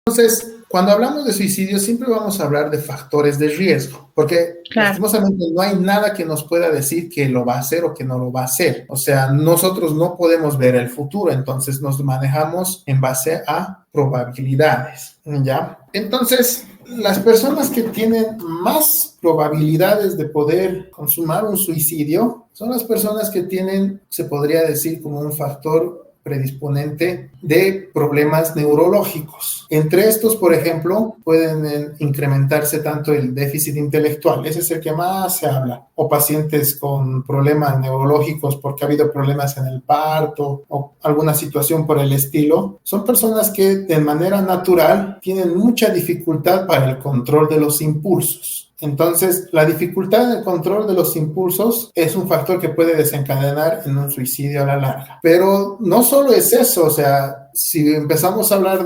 Entonces, cuando hablamos de suicidio, siempre vamos a hablar de factores de riesgo, porque lastimosamente no hay nada que nos pueda decir que lo va a hacer o que no lo va a hacer. O sea, nosotros no podemos ver el futuro, entonces nos manejamos en base a probabilidades, ¿ya? Entonces, las personas que tienen más probabilidades de poder consumar un suicidio son las personas que tienen, se podría decir, como un factor predisponente de problemas neurológicos. Entre estos, por ejemplo, pueden incrementarse tanto el déficit intelectual, ese es el que más se habla, o pacientes con problemas neurológicos porque ha habido problemas en el parto o alguna situación por el estilo. Son personas que de manera natural tienen mucha dificultad para el control de los impulsos. Entonces, la dificultad en el control de los impulsos es un factor que puede desencadenar en un suicidio a la larga. Pero no solo es eso, o sea, si empezamos a hablar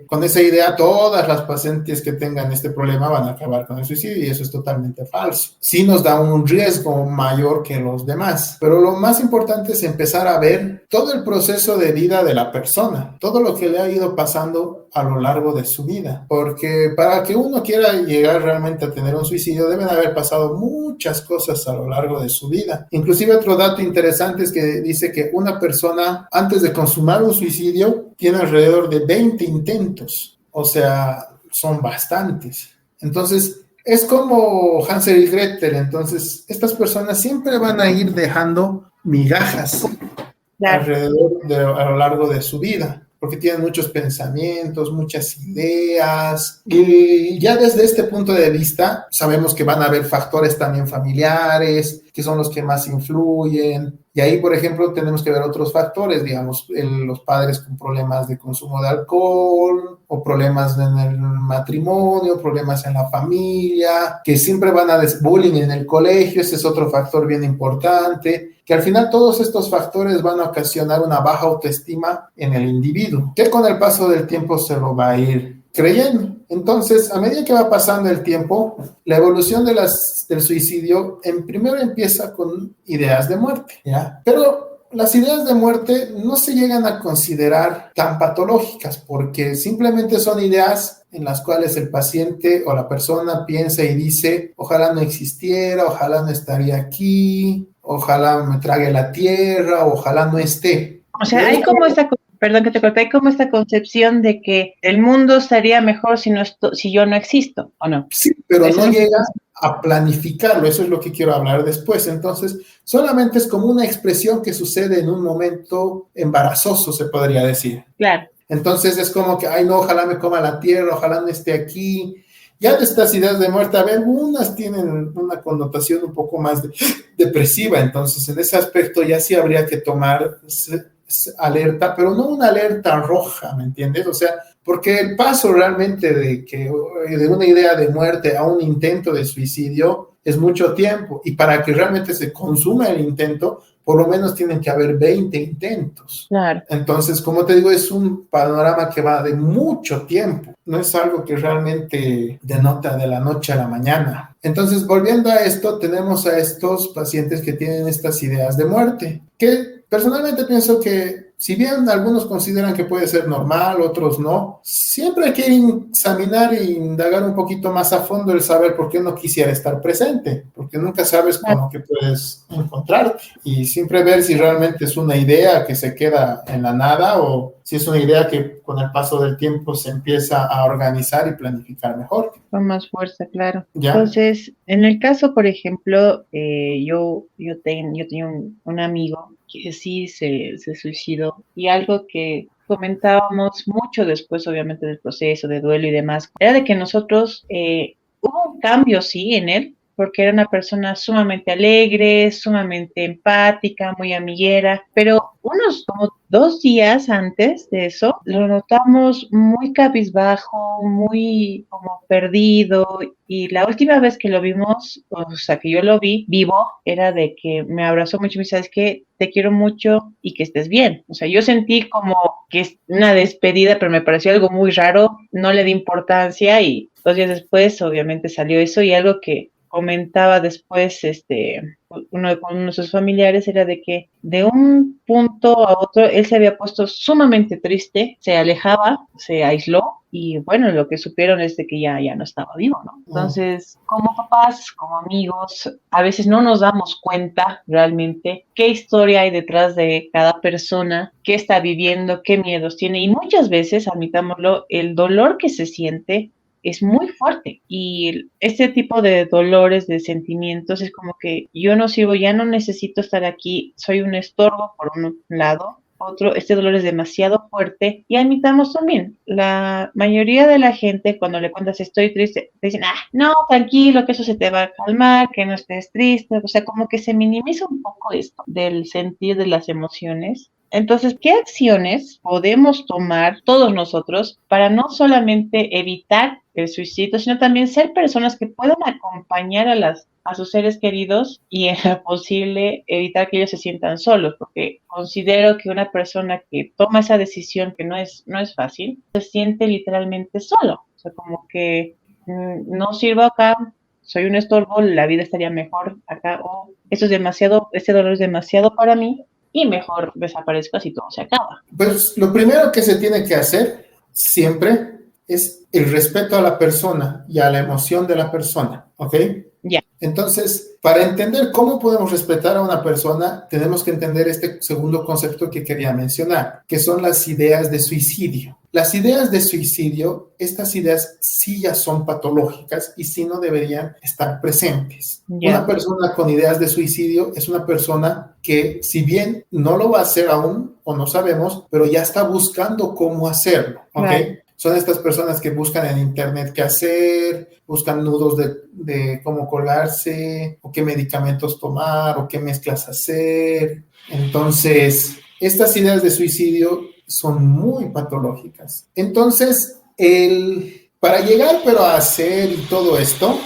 con esa idea, todas las pacientes que tengan este problema van a acabar con el suicidio, y eso es totalmente falso. Sí nos da un riesgo mayor que los demás, pero lo más importante es empezar a ver todo el proceso de vida de la persona, todo lo que le ha ido pasando a lo largo de su vida, porque para que uno quiera llegar realmente a tener un suicidio deben haber pasado muchas cosas a lo largo de su vida. Inclusive otro dato interesante es que dice que una persona antes de consumar un suicidio tiene alrededor de 20 intentos, o sea, son bastantes. Entonces, es como Hansel y Gretel, entonces estas personas siempre van a ir dejando migajas alrededor a lo largo de su vida, porque tienen muchos pensamientos, muchas ideas, y ya desde este punto de vista sabemos que van a haber factores también familiares, que son los que más influyen, y ahí, por ejemplo, tenemos que ver otros factores, digamos, los padres con problemas de consumo de alcohol, o problemas en el matrimonio, problemas en la familia, que siempre van a bullying en el colegio, ese es otro factor bien importante, que al final todos estos factores van a ocasionar una baja autoestima en el individuo, que con el paso del tiempo se lo va a ir creyendo. Entonces, a medida que va pasando el tiempo, la evolución del suicidio primero empieza con ideas de muerte, ¿ya? Pero las ideas de muerte no se llegan a considerar tan patológicas porque simplemente son ideas en las cuales el paciente o la persona piensa y dice, ojalá no existiera, ojalá no estaría aquí, ojalá me trague la tierra, ojalá no esté. O sea, hay como perdón que te corté, hay como esta concepción de que el mundo estaría mejor si yo no existo, ¿o no? Sí, pero no llega a planificarlo, eso es lo que quiero hablar después. Entonces, solamente es como una expresión que sucede en un momento embarazoso, se podría decir. Claro. Entonces es como que, ay no, ojalá me coma la tierra, ojalá no esté aquí. Ya de estas ideas de muerte, algunas tienen una connotación un poco más depresiva, entonces en ese aspecto ya sí habría que tomar alerta, pero no una alerta roja, ¿me entiendes? O sea, porque el paso realmente de una idea de muerte a un intento de suicidio es mucho tiempo, y para que realmente se consuma el intento, por lo menos tienen que haber 20 intentos. Claro. Entonces, como te digo, es un panorama que va de mucho tiempo, no es algo que realmente denota de la noche a la mañana. Entonces, volviendo a esto, tenemos a estos pacientes que tienen estas ideas de muerte, que personalmente pienso que si bien algunos consideran que puede ser normal, otros no, siempre hay que examinar e indagar un poquito más a fondo el saber por qué no quisiera estar presente, porque nunca sabes con lo que puedes encontrarte, y siempre ver si realmente es una idea que se queda en la nada o si es una idea que con el paso del tiempo se empieza a organizar y planificar mejor. Con más fuerza, claro. ¿Ya? Entonces, en el caso, por ejemplo, yo tenía un amigo que sí se suicidó, y algo que comentábamos mucho después, obviamente, del proceso de duelo y demás, era de que nosotros, hubo un cambio, sí, en él, porque era una persona sumamente alegre, sumamente empática, muy amiguera, pero unos como 2 días antes de eso, lo notamos muy cabizbajo, muy como perdido, y la última vez que lo vimos, o sea, que yo lo vi vivo, era de que me abrazó mucho y me dice, ¿sabes qué? Te quiero mucho y que estés bien. O sea, yo sentí como que es una despedida, pero me pareció algo muy raro, no le di importancia, y 2 días después, obviamente, salió eso, y algo que comentaba después, uno de sus familiares era de que de un punto a otro él se había puesto sumamente triste, se alejaba, se aisló y bueno, lo que supieron es de que ya no estaba vivo, ¿no? Entonces, como papás, como amigos, a veces no nos damos cuenta realmente qué historia hay detrás de cada persona, qué está viviendo, qué miedos tiene y muchas veces, admitámoslo, el dolor que se siente es muy fuerte y este tipo de dolores, de sentimientos, es como que yo no sirvo, ya no necesito estar aquí, soy un estorbo por un lado, otro, este dolor es demasiado fuerte y admitamos también, la mayoría de la gente cuando le cuentas estoy triste, te dicen, no, tranquilo, que eso se te va a calmar, que no estés triste, o sea, como que se minimiza un poco esto del sentir de las emociones. Entonces, ¿qué acciones podemos tomar todos nosotros para no solamente evitar el suicidio, sino también ser personas que puedan acompañar a sus seres queridos y en lo posible evitar que ellos se sientan solos? Porque considero que una persona que toma esa decisión, que no es fácil, se siente literalmente solo. O sea, como que no sirvo acá, soy un estorbo, la vida estaría mejor acá, o este dolor es demasiado para mí, y mejor desaparezco así todo se acaba. Pues lo primero que se tiene que hacer siempre es el respeto a la persona y a la emoción de la persona, ¿ok? Ya. Entonces, para entender cómo podemos respetar a una persona, tenemos que entender este segundo concepto que quería mencionar, que son las ideas de suicidio. Las ideas de suicidio, estas ideas sí ya son patológicas y sí no deberían estar presentes. Ya. Una persona con ideas de suicidio es una persona que, si bien no lo va a hacer aún o no sabemos, pero ya está buscando cómo hacerlo, ¿ok? Right. Son estas personas que buscan en internet qué hacer, buscan nudos de cómo colgarse, o qué medicamentos tomar, o qué mezclas hacer. Entonces, estas ideas de suicidio son muy patológicas. Entonces, para llegar pero a hacer y todo esto,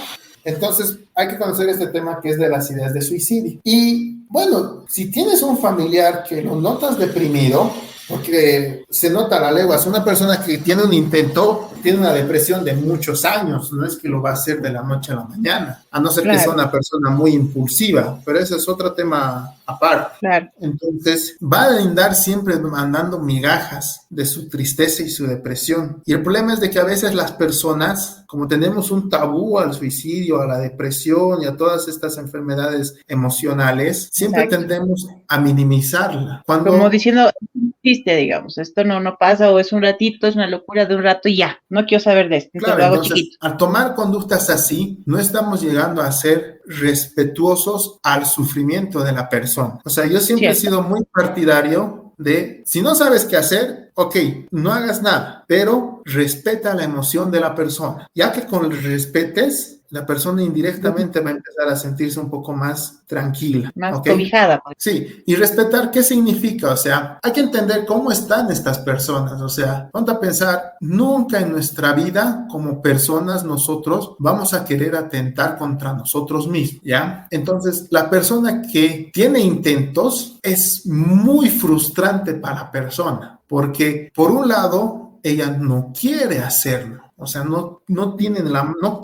entonces hay que conocer este tema que es de las ideas de suicidio. Y bueno, si tienes un familiar que lo notas deprimido, porque se nota a la legua, es una persona que tiene un intento, tiene una depresión de muchos años, no es que lo va a hacer de la noche a la mañana, a no ser que sea una persona muy impulsiva, pero ese es otro tema aparte. Claro. Entonces, va a andar siempre mandando migajas de su tristeza y su depresión. Y el problema es de que a veces las personas, como tenemos un tabú al suicidio, a la depresión y a todas estas enfermedades emocionales, siempre tendemos a minimizarla. Como diciendo, existe, digamos, esto no pasa, o es un ratito, es una locura de un rato y ya, no quiero saber de esto, claro, lo hago entonces, chiquito. Al tomar conductas así, no estamos llegando a ser respetuosos al sufrimiento de la persona. O sea, yo siempre he sido muy partidario de, si no sabes qué hacer, ok, no hagas nada, pero respeta la emoción de la persona. Ya que con el respetes, la persona indirectamente va a empezar a sentirse un poco más tranquila. Más cobijada. Sí, y respetar, ¿qué significa? O sea, hay que entender cómo están estas personas. O sea, ponte a pensar, nunca en nuestra vida como personas nosotros vamos a querer atentar contra nosotros mismos, ¿ya? Entonces, la persona que tiene intentos es muy frustrante para la persona, porque por un lado, ella no quiere hacerlo. O sea, no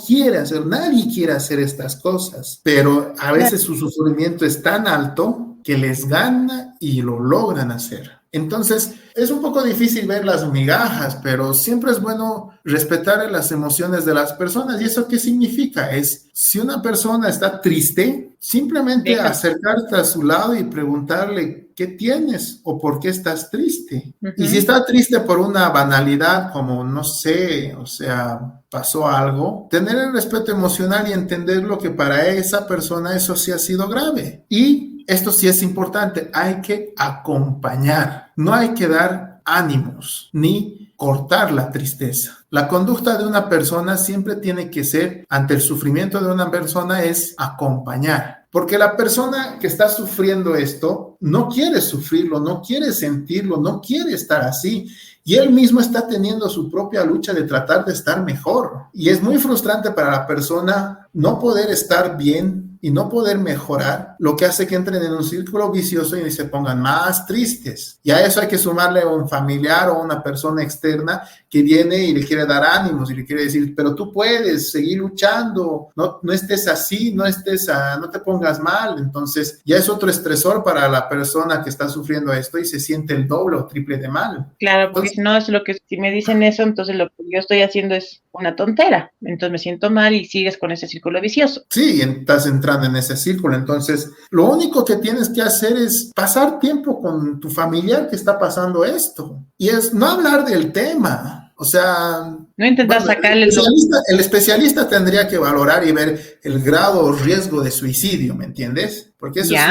quiere hacer, nadie quiere hacer estas cosas, pero a veces su sufrimiento es tan alto que les gana y lo logran hacer. Entonces, es un poco difícil ver las migajas, pero siempre es bueno respetar las emociones de las personas. ¿Y eso qué significa? Es, si una persona está triste, simplemente acercarte a su lado y preguntarle qué tienes o por qué estás triste. Uh-huh. Y si está triste por una banalidad como, no sé, o sea, pasó algo, tener el respeto emocional y entender lo que para esa persona eso sí ha sido grave. Y esto sí es importante, hay que acompañar, no hay que dar ánimos ni cortar la tristeza. La conducta de una persona siempre tiene que ser, ante el sufrimiento de una persona, es acompañar. Porque la persona que está sufriendo esto no quiere sufrirlo, no quiere sentirlo, no quiere estar así. Y él mismo está teniendo su propia lucha de tratar de estar mejor. Y es muy frustrante para la persona no poder estar bien y no poder mejorar, lo que hace que entren en un círculo vicioso y se pongan más tristes. Y a eso hay que sumarle a un familiar o una persona externa que viene y le quiere dar ánimos y le quiere decir, pero tú puedes seguir luchando, no estés así, no te pongas mal. Entonces ya es otro estresor para la persona que está sufriendo esto y se siente el doble o triple de mal. Claro, porque si no es lo que, si me dicen eso, entonces lo que yo estoy haciendo es una tontera, entonces me siento mal y sigues con ese círculo vicioso. Sí, estás entrando en ese círculo, entonces lo único que tienes que hacer es pasar tiempo con tu familiar que está pasando esto, y es no hablar del tema. O sea, no intentar sacarle el especialista tendría que valorar y ver el grado o riesgo de suicidio, ¿me entiendes? Porque eso es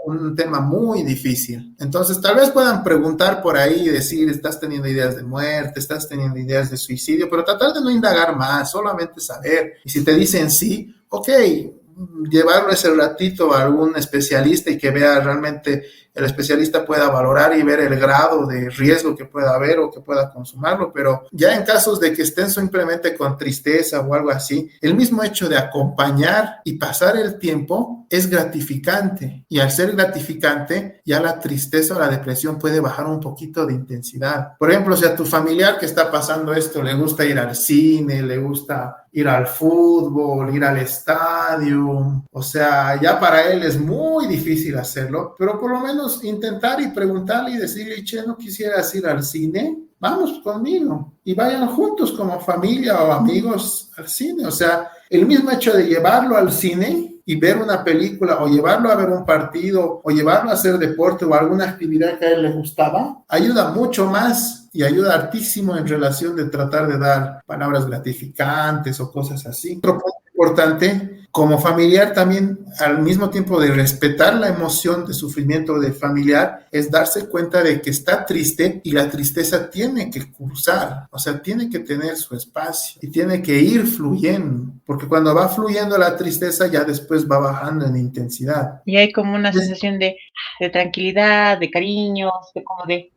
un tema muy difícil. Entonces, tal vez puedan preguntar por ahí y decir, estás teniendo ideas de muerte, estás teniendo ideas de suicidio, pero tratar de no indagar más, solamente saber. Y si te dicen sí, ok, llevarlo ese ratito a algún especialista y que vea realmente, el especialista pueda valorar y ver el grado de riesgo que pueda haber o que pueda consumarlo, pero ya en casos de que estén simplemente con tristeza o algo así, el mismo hecho de acompañar y pasar el tiempo es gratificante, y al ser gratificante ya la tristeza o la depresión puede bajar un poquito de intensidad. Por ejemplo, si a tu familiar que está pasando esto le gusta ir al cine, le gusta ir al fútbol, ir al estadio, o sea, ya para él es muy difícil hacerlo, pero por lo menos intentar y preguntarle y decirle, che, ¿no quisieras ir al cine? Vamos conmigo y vayan juntos como familia o amigos al cine. O sea, el mismo hecho de llevarlo al cine y ver una película o llevarlo a ver un partido o llevarlo a hacer deporte o alguna actividad que a él le gustaba, ayuda mucho más y ayuda hartísimo en relación de tratar de dar palabras gratificantes o cosas así. Otro punto importante, como familiar también, al mismo tiempo de respetar la emoción de sufrimiento del familiar, es darse cuenta de que está triste y la tristeza tiene que cursar, o sea, tiene que tener su espacio y tiene que ir fluyendo, porque cuando va fluyendo la tristeza ya después va bajando en intensidad. Y hay como una sensación de tranquilidad, de cariño, de como de,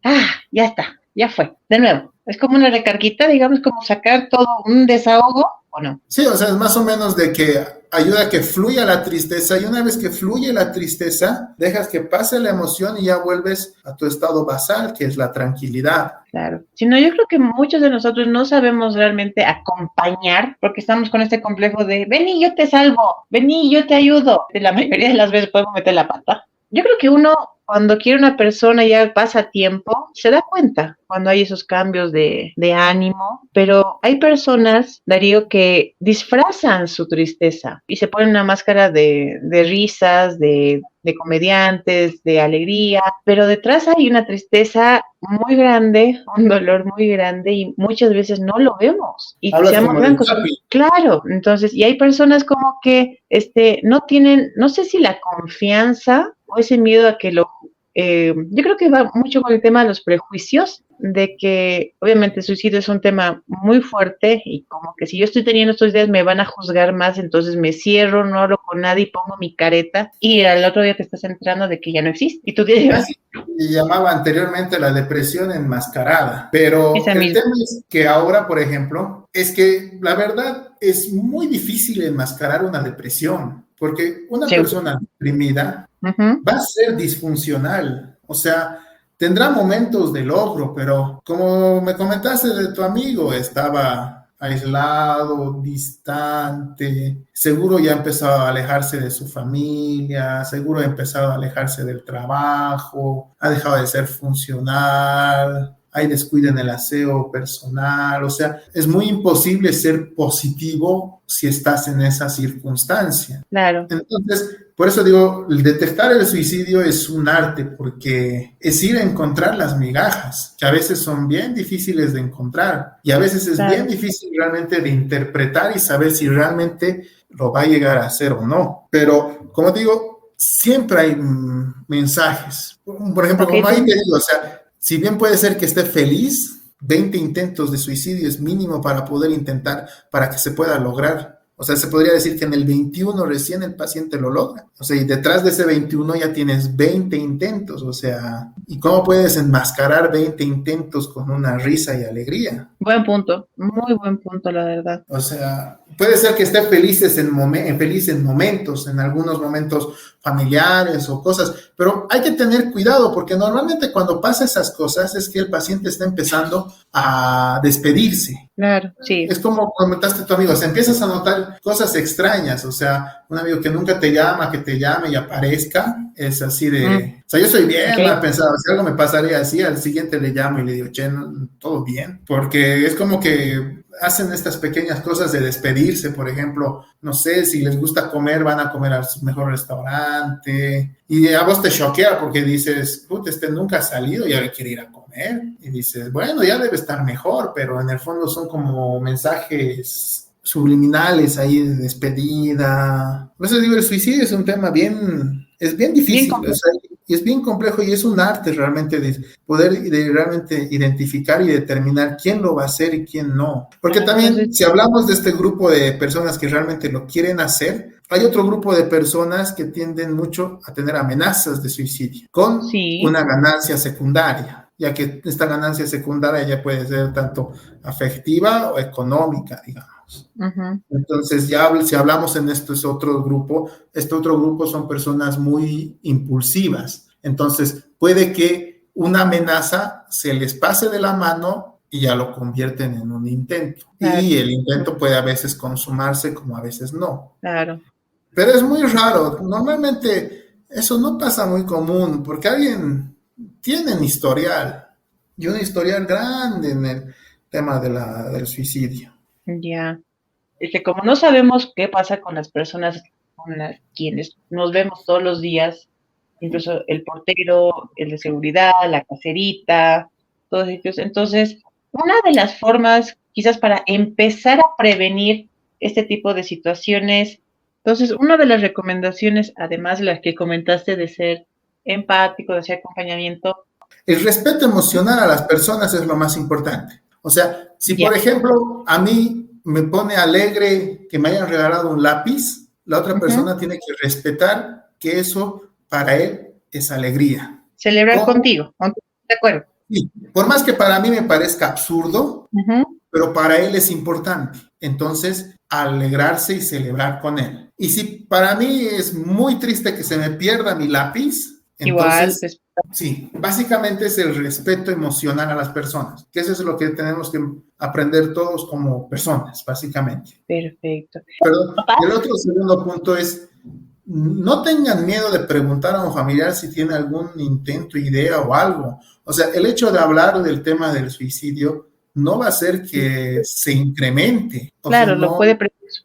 ya está, ya fue, de nuevo. Es como una recarguita, digamos, como sacar todo un desahogo, ¿o no? Sí, o sea, es más o menos de que ayuda a que fluya la tristeza, y una vez que fluye la tristeza, dejas que pase la emoción y ya vuelves a tu estado basal, que es la tranquilidad. Claro. Si no, yo creo que muchos de nosotros no sabemos realmente acompañar, porque estamos con este complejo de, vení, yo te salvo, vení, yo te ayudo. La mayoría de las veces podemos meter la pata. Yo creo que uno, cuando quiere una persona, ya pasa tiempo, se da cuenta cuando hay esos cambios de ánimo, pero hay personas, Darío, que disfrazan su tristeza y se ponen una máscara de risas, de comediantes, de alegría, pero detrás hay una tristeza muy grande, un dolor muy grande, y muchas veces no lo vemos. Y seamos francos, claro, entonces, y hay personas como que no tienen, no sé si la confianza o ese miedo a que yo creo que va mucho con el tema de los prejuicios, de que obviamente el suicidio es un tema muy fuerte y como que si yo estoy teniendo estos días me van a juzgar más, entonces me cierro, no hablo con nadie y pongo mi careta, y al otro día te estás enterando de que ya no existe. Y tú dices, y llamaba anteriormente la depresión enmascarada, pero el tema es que ahora, por ejemplo, es que la verdad es muy difícil enmascarar una depresión, porque una persona deprimida va a ser disfuncional, o sea, tendrá momentos de logro, pero como me comentaste de tu amigo, estaba aislado, distante, seguro ya ha empezado a alejarse de su familia, seguro ha empezado a alejarse del trabajo, ha dejado de ser funcional, hay descuido en el aseo personal, o sea, es muy imposible ser positivo si estás en esa circunstancia. Claro. Entonces, por eso digo, el detectar el suicidio es un arte, porque es ir a encontrar las migajas, que a veces son bien difíciles de encontrar, y a veces es bien difícil realmente de interpretar y saber si realmente lo va a llegar a hacer o no. Pero, como digo, siempre hay mensajes. Por ejemplo, como ahí te digo, o sea, si bien puede ser que esté feliz, 20 intentos de suicidio es mínimo para poder intentar, para que se pueda lograr O sea, se podría decir que en el 21 recién el paciente lo logra. O sea, y detrás de ese 21 ya tienes 20 intentos. O sea, ¿y cómo puedes enmascarar 20 intentos con una risa y alegría? Buen punto, muy buen punto, la verdad. O sea, puede ser que esté felices feliz en momentos, en algunos momentos familiares o cosas, pero hay que tener cuidado porque normalmente cuando pasa esas cosas es que el paciente está empezando a despedirse. Claro, sí. Es como comentaste tu amigo, se empiezas a notar cosas extrañas, o sea, un amigo que nunca te llama, que te llame y aparezca, es así de, o sea, yo soy bien Okay. mal pensado, si algo me pasaría así, al siguiente le llamo y le digo, che, no, todo bien, porque es como que hacen estas pequeñas cosas de despedirse, por ejemplo, no sé, si les gusta comer, van a comer al mejor restaurante, y a vos te choquea porque dices, puta, este nunca ha salido y ahora quiere ir a comer, y dices, bueno, ya debe estar mejor, pero en el fondo son como mensajes subliminales ahí de despedida. Por eso digo, el suicidio es un tema es bien Bien difícil, o complejo. sea, y es bien complejo y es un arte realmente de poder de realmente identificar y determinar quién lo va a hacer y quién no. Porque Entonces, también, si hablamos de este grupo de personas que realmente lo quieren hacer, hay otro grupo de personas que tienden mucho a tener amenazas de suicidio con sí. una ganancia secundaria, ya que esta ganancia secundaria ya puede ser tanto afectiva o económica, digamos. Uh-huh. Entonces, ya si hablamos en este otro grupo son personas muy impulsivas. Entonces, puede que una amenaza se les pase de la mano y ya lo convierten en un intento. Claro, Y el intento puede a veces consumarse como a veces no. claro. Pero es muy raro. Normalmente eso no pasa muy común porque alguien tiene un historial y un historial grande en el tema del suicidio. Ya. Es que como no sabemos qué pasa con las personas con las quienes nos vemos todos los días, incluso el portero, el de seguridad, la caserita, todos ellos. Entonces, una de las formas, quizás para empezar a prevenir este tipo de situaciones, entonces, una de las recomendaciones, además de las que comentaste de ser empático, de hacer acompañamiento, El respeto emocional a las personas es lo más importante. O sea, si ya. por ejemplo a mí me pone alegre que me hayan regalado un lápiz, la otra Uh-huh. persona tiene que respetar que eso para él es alegría. Celebrar ¿Cómo? contigo, de acuerdo. Sí. Por más que para mí me parezca absurdo, Uh-huh. pero para él es importante. Entonces, alegrarse y celebrar con él. Y si para mí es muy triste que se me pierda mi lápiz, Igual, entonces, sí, básicamente es el respeto emocional a las personas, que eso es lo que tenemos que aprender todos como personas, básicamente. perfecto. Perdón. Y el ¿Papás? otro segundo punto es, no tengan miedo de preguntar a un familiar si tiene algún intento, idea o algo. O sea, el hecho de hablar del tema del suicidio no va a hacer que se incremente. O sea, Claro, lo puede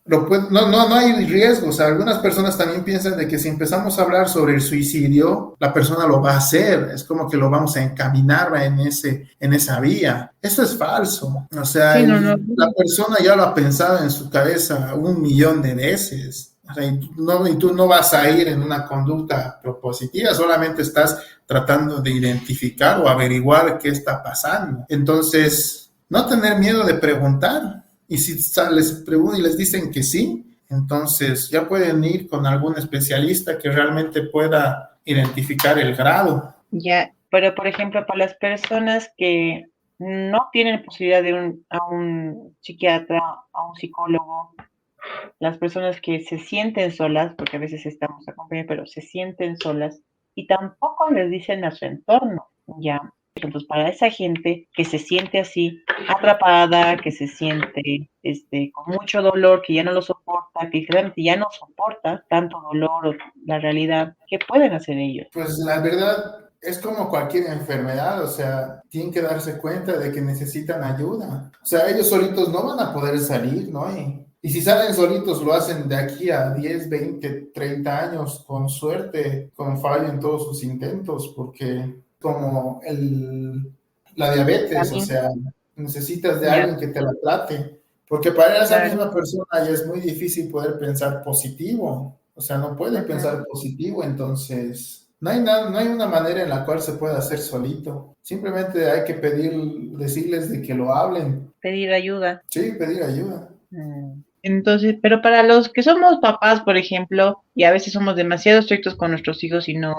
no hay riesgo. O sea, algunas personas también piensan de que si empezamos a hablar sobre el suicidio, la persona lo va a hacer. Es como que lo vamos a encaminar en esa vía. Eso es falso. O sea, Sí, no, no. la persona ya lo ha pensado en su cabeza 1 millón de veces. O sea, y tú no vas a ir en una conducta propositiva, solamente estás tratando de identificar o averiguar qué está pasando. Entonces, no tener miedo de preguntar. Y si les preguntan y les dicen que sí, entonces ya pueden ir con algún especialista que realmente pueda identificar el grado. Ya, pero por ejemplo, para las personas que no tienen posibilidad de a un psiquiatra, a un psicólogo, las personas que se sienten solas, porque a veces estamos acompañados, pero se sienten solas y tampoco les dicen a su entorno, ya. Entonces, para esa gente que se siente así, atrapada, que se siente con mucho dolor, que ya no lo soporta, que realmente ya no soporta tanto dolor o la realidad, ¿qué pueden hacer ellos? Pues la verdad es como cualquier enfermedad, o sea, tienen que darse cuenta de que necesitan ayuda. O sea, ellos solitos no van a poder salir, ¿no? Y si salen solitos, lo hacen de aquí a 10, 20, 30 años, con suerte, con fallo en todos sus intentos, porque como la diabetes, o También, sea, necesitas de ya, alguien que te la trate, porque para esa claro. misma persona ya es muy difícil poder pensar positivo, o sea, no puede Uh-huh. pensar positivo, entonces no hay nada, no hay una manera en la cual se pueda hacer solito, simplemente hay que decirles de que lo hablen, Pedir ayuda. sí, pedir ayuda. Mm. Entonces, pero para los que somos papás, por ejemplo, y a veces somos demasiado estrictos con nuestros hijos y no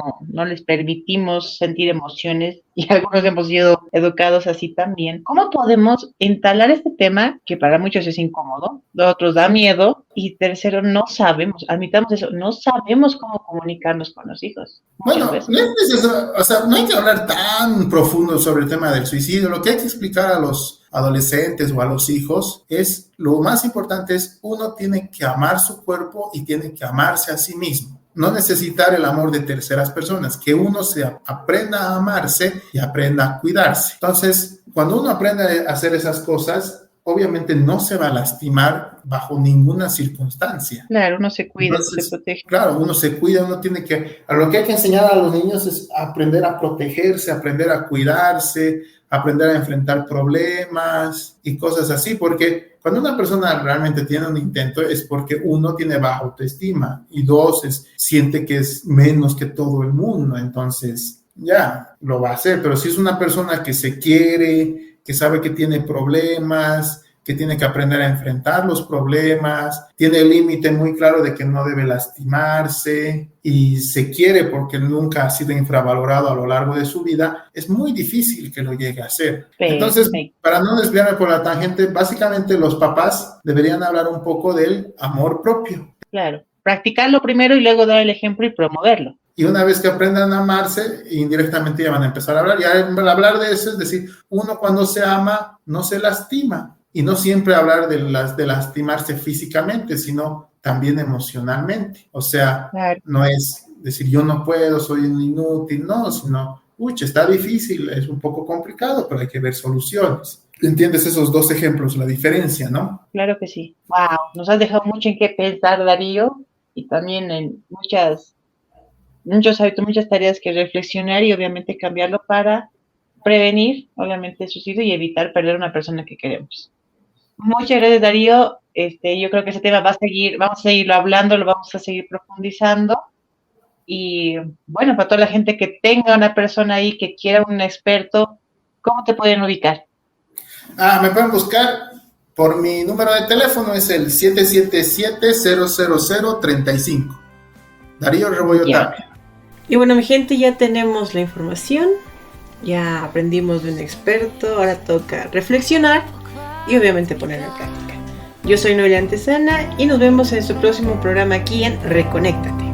les permitimos sentir emociones, y algunos hemos sido educados así también, ¿cómo podemos entalar este tema que para muchos es incómodo, a otros da miedo, y tercero, no sabemos, admitamos eso, no sabemos cómo comunicarnos con los hijos? Bueno, no es necesario, o sea, no hay que hablar tan profundo sobre el tema del suicidio. Lo que hay que explicar a los adolescentes o a los hijos es, lo más importante es, uno tiene que amar su cuerpo y tiene que amarse a sí mismo. No necesitar el amor de terceras personas, que uno se aprenda a amarse y aprenda a cuidarse. Entonces, cuando uno aprende a hacer esas cosas, obviamente no se va a lastimar bajo ninguna circunstancia. Claro, uno se cuida, entonces, se protege. Claro, uno se cuida, uno tiene que... Lo que hay que enseñar a los niños es aprender a protegerse, aprender a cuidarse, aprender a enfrentar problemas y cosas así, porque cuando una persona realmente tiene un intento es porque uno tiene baja autoestima y dos, siente que es menos que todo el mundo, entonces ya lo va a hacer, pero si es una persona que se quiere, que sabe que tiene problemas, que tiene que aprender a enfrentar los problemas, tiene el límite muy claro de que no debe lastimarse y se quiere porque nunca ha sido infravalorado a lo largo de su vida, es muy difícil que lo llegue a hacer. Entonces, para no desviarme por la tangente, básicamente los papás deberían hablar un poco del amor propio. Claro, practicarlo primero y luego dar el ejemplo y promoverlo. Y una vez que aprendan a amarse, indirectamente ya van a empezar a hablar. Y al hablar de eso, es decir, uno cuando se ama no se lastima. Y no siempre hablar de lastimarse físicamente, sino también emocionalmente. O sea, claro, no es decir yo no puedo, soy un inútil, no, sino, está difícil, es un poco complicado, pero hay que ver soluciones. ¿Entiendes esos dos ejemplos, la diferencia, no? Claro que sí. Wow, nos has dejado mucho en qué pensar, Darío, y también en muchos hábitos, muchas tareas que reflexionar y obviamente cambiarlo para prevenir, obviamente, el suicidio y evitar perder a una persona que queremos. Muchas gracias, Darío. Yo creo que ese tema vamos a seguirlo hablando, lo vamos a seguir profundizando. Y bueno, para toda la gente que tenga una persona ahí que quiera un experto, ¿cómo te pueden ubicar? Me pueden buscar por mi número de teléfono, es el 777-000-35. Darío Rebollo Tapia. Y bueno, mi gente, ya tenemos la información, ya aprendimos de un experto, ahora toca reflexionar y obviamente ponerlo en práctica. Yo soy Noelia Antesana y nos vemos en su próximo programa aquí en Reconéctate.